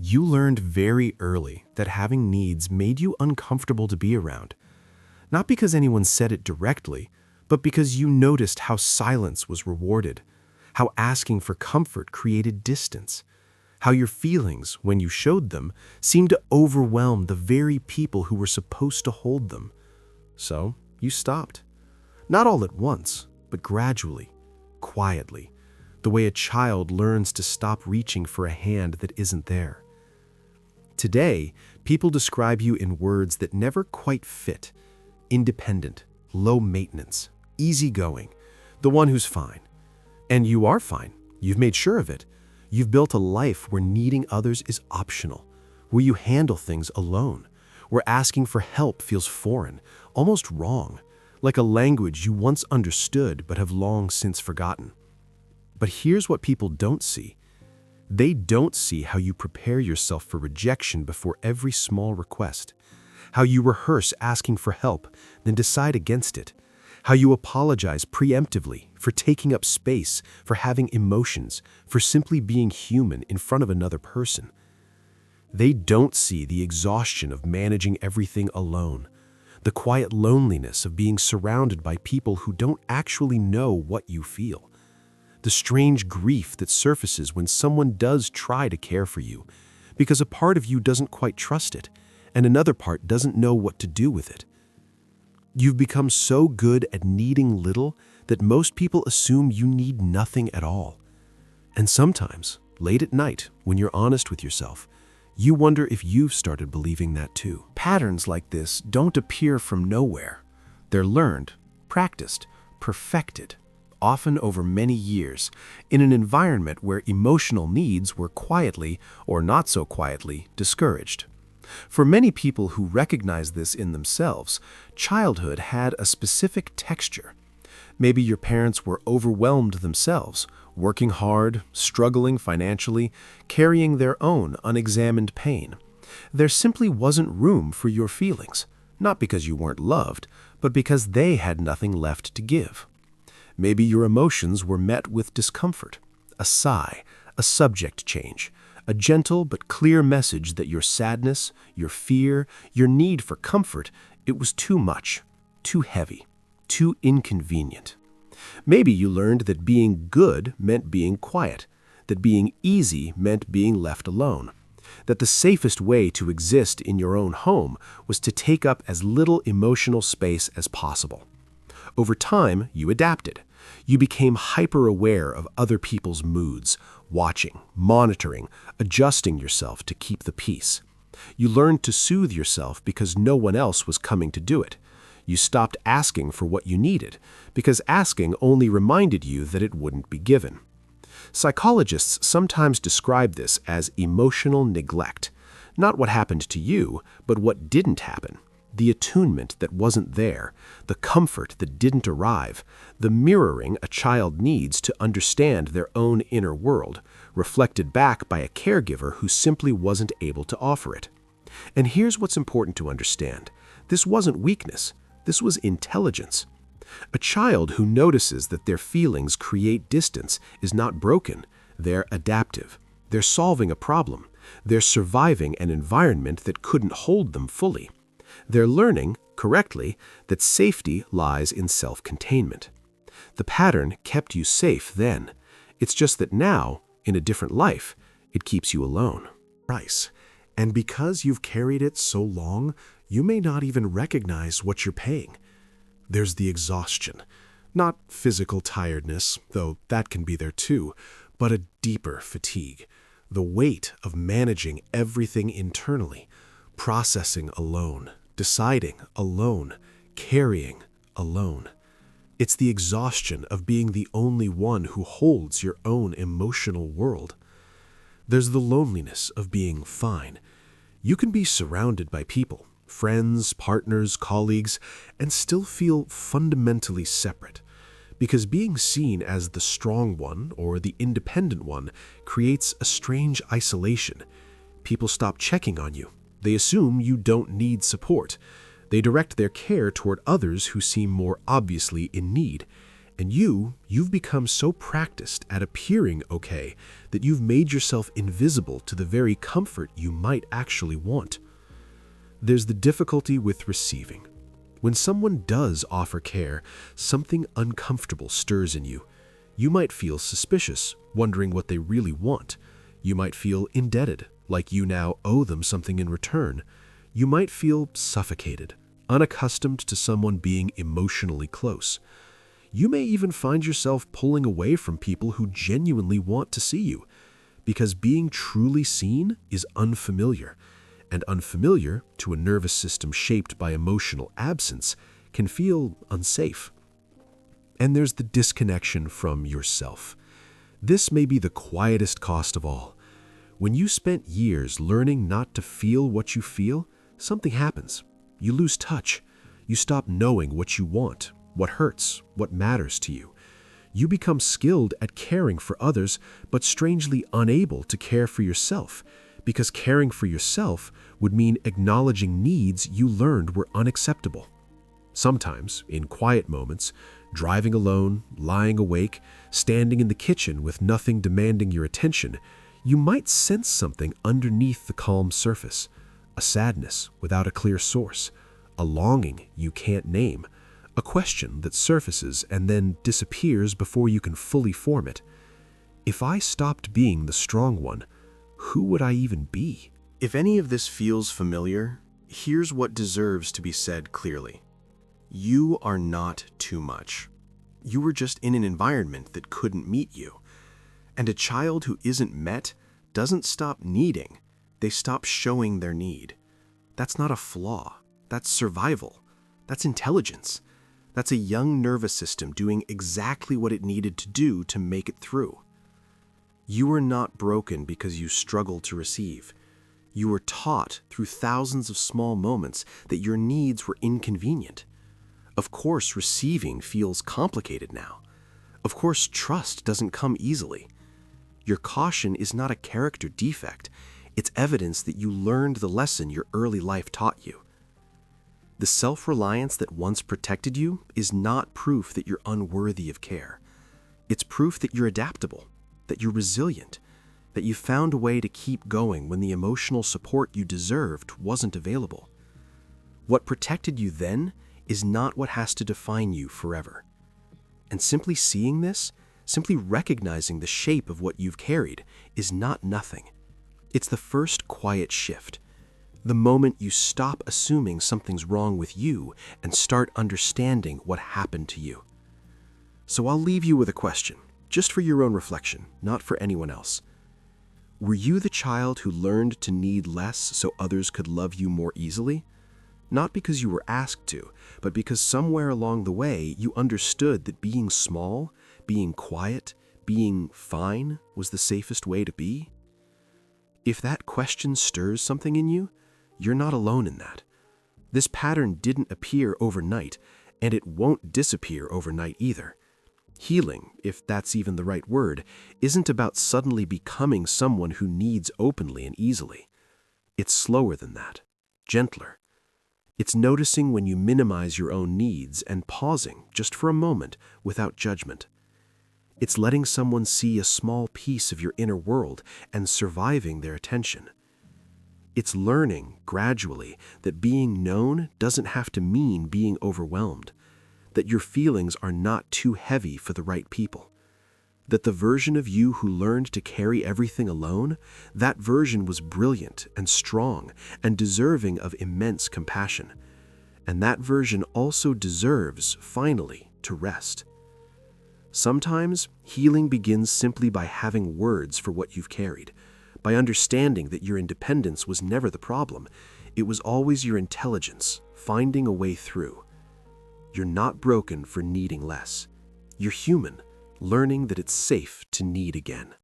You learned very early that having needs made you uncomfortable to be around. Not because anyone said it directly, but because you noticed how silence was rewarded, how asking for comfort created distance, how your feelings, when you showed them, seemed to overwhelm the very people who were supposed to hold them. So you stopped. Not all at once, but gradually, quietly, the way a child learns to stop reaching for a hand that isn't there. Today, people describe you in words that never quite fit: independent, low maintenance, easygoing, the one who's fine. And you are fine. You've made sure of it. You've built a life where needing others is optional, where you handle things alone, where asking for help feels foreign, almost wrong, like a language you once understood but have long since forgotten. But here's what people don't see. They don't see how you prepare yourself for rejection before every small request, how you rehearse asking for help, then decide against it, how you apologize preemptively for taking up space, for having emotions, for simply being human in front of another person. They don't see the exhaustion of managing everything alone, the quiet loneliness of being surrounded by people who don't actually know what you feel, the strange grief that surfaces when someone does try to care for you, because a part of you doesn't quite trust it, and another part doesn't know what to do with it. You've become so good at needing little that most people assume you need nothing at all. And sometimes, late at night, when you're honest with yourself, you wonder if you've started believing that too. Patterns like this don't appear from nowhere. They're learned, practiced, perfected, often over many years, in an environment where emotional needs were quietly, or not so quietly, discouraged. For many people who recognize this in themselves, childhood had a specific texture. Maybe your parents were overwhelmed themselves, working hard, struggling financially, carrying their own unexamined pain. There simply wasn't room for your feelings, not because you weren't loved, but because they had nothing left to give. Maybe your emotions were met with discomfort, a sigh, a subject change, a gentle but clear message that your sadness, your fear, your need for comfort, it was too much, too heavy, too inconvenient. Maybe you learned that being good meant being quiet, that being easy meant being left alone, that the safest way to exist in your own home was to take up as little emotional space as possible. Over time, you adapted. You became hyper-aware of other people's moods, watching, monitoring, adjusting yourself to keep the peace. You learned to soothe yourself because no one else was coming to do it. You stopped asking for what you needed, because asking only reminded you that it wouldn't be given. Psychologists sometimes describe this as emotional neglect. Not what happened to you, but what didn't happen. The attunement that wasn't there, the comfort that didn't arrive, the mirroring a child needs to understand their own inner world, reflected back by a caregiver who simply wasn't able to offer it. And here's what's important to understand. This wasn't weakness. This was intelligence. A child who notices that their feelings create distance is not broken. They're adaptive. They're solving a problem. They're surviving an environment that couldn't hold them fully. They're learning, correctly, that safety lies in self-containment. The pattern kept you safe then. It's just that now, in a different life, it keeps you alone. Price. And because you've carried it so long, you may not even recognize what you're paying. There's the exhaustion. Not physical tiredness, though that can be there too, but a deeper fatigue. The weight of managing everything internally, processing alone, deciding alone, carrying alone. It's the exhaustion of being the only one who holds your own emotional world. There's the loneliness of being fine. You can be surrounded by people, friends, partners, colleagues, and still feel fundamentally separate. Because being seen as the strong one or the independent one creates a strange isolation. People stop checking on you. They assume you don't need support. They direct their care toward others who seem more obviously in need. And you've become so practiced at appearing okay that you've made yourself invisible to the very comfort you might actually want. There's the difficulty with receiving. When someone does offer care, something uncomfortable stirs in you. You might feel suspicious, wondering what they really want. You might feel indebted, like you now owe them something in return. You might feel suffocated, unaccustomed to someone being emotionally close. You may even find yourself pulling away from people who genuinely want to see you, because being truly seen is unfamiliar, and unfamiliar to a nervous system shaped by emotional absence can feel unsafe. And there's the disconnection from yourself. This may be the quietest cost of all. When you spent years learning not to feel what you feel, something happens. You lose touch. You stop knowing what you want, what hurts, what matters to you. You become skilled at caring for others, but strangely unable to care for yourself, because caring for yourself would mean acknowledging needs you learned were unacceptable. Sometimes, in quiet moments, driving alone, lying awake, standing in the kitchen with nothing demanding your attention, you might sense something underneath the calm surface, a sadness without a clear source, a longing you can't name, a question that surfaces and then disappears before you can fully form it. If I stopped being the strong one, who would I even be? If any of this feels familiar, here's what deserves to be said clearly. You are not too much. You were just in an environment that couldn't meet you. And a child who isn't met doesn't stop needing. They stop showing their need. That's not a flaw. That's survival. That's intelligence. That's a young nervous system doing exactly what it needed to do to make it through. You were not broken because you struggled to receive. You were taught through thousands of small moments that your needs were inconvenient. Of course, receiving feels complicated now. Of course, trust doesn't come easily. Your caution is not a character defect. It's evidence that you learned the lesson your early life taught you. The self-reliance that once protected you is not proof that you're unworthy of care. It's proof that you're adaptable, that you're resilient, that you found a way to keep going when the emotional support you deserved wasn't available. What protected you then is not what has to define you forever. And simply seeing this, simply recognizing the shape of what you've carried, is not nothing. It's the first quiet shift. The moment you stop assuming something's wrong with you and start understanding what happened to you. So I'll leave you with a question, just for your own reflection, not for anyone else. Were you the child who learned to need less so others could love you more easily? Not because you were asked to, but because somewhere along the way you understood that being small, being quiet, being fine was the safest way to be? If that question stirs something in you, you're not alone in that. This pattern didn't appear overnight, and it won't disappear overnight either. Healing, if that's even the right word, isn't about suddenly becoming someone who needs openly and easily. It's slower than that, gentler. It's noticing when you minimize your own needs and pausing just for a moment without judgment. It's letting someone see a small piece of your inner world and surviving their attention. It's learning, gradually, that being known doesn't have to mean being overwhelmed, that your feelings are not too heavy for the right people, that the version of you who learned to carry everything alone, that version was brilliant and strong and deserving of immense compassion, and that version also deserves, finally, to rest. Sometimes, healing begins simply by having words for what you've carried, by understanding that your independence was never the problem. It was always your intelligence, finding a way through. You're not broken for needing less. You're human, learning that it's safe to need again.